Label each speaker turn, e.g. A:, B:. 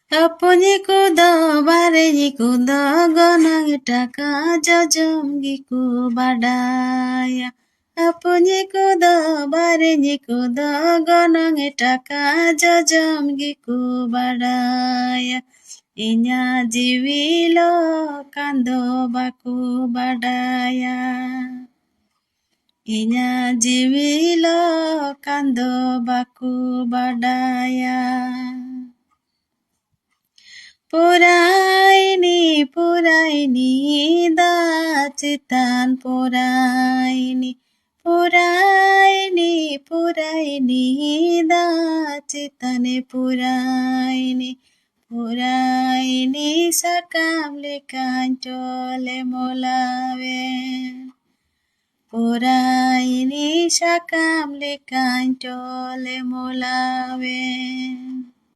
A: Apunyi kudo barenyi kudo gonang itaka jojom giku badaya. Apunyi kudo barenyi kudo gonang itaka jojom giku badaya. Inya jiwilo kando baku badaya. Inya jiwilo kando baku badaya. Puraini, puraini, dacitan puraini. Puraini, puraini, dacitane puraini. Puraini sakam lekancole molawe. Puraini sakam lekancole molawe.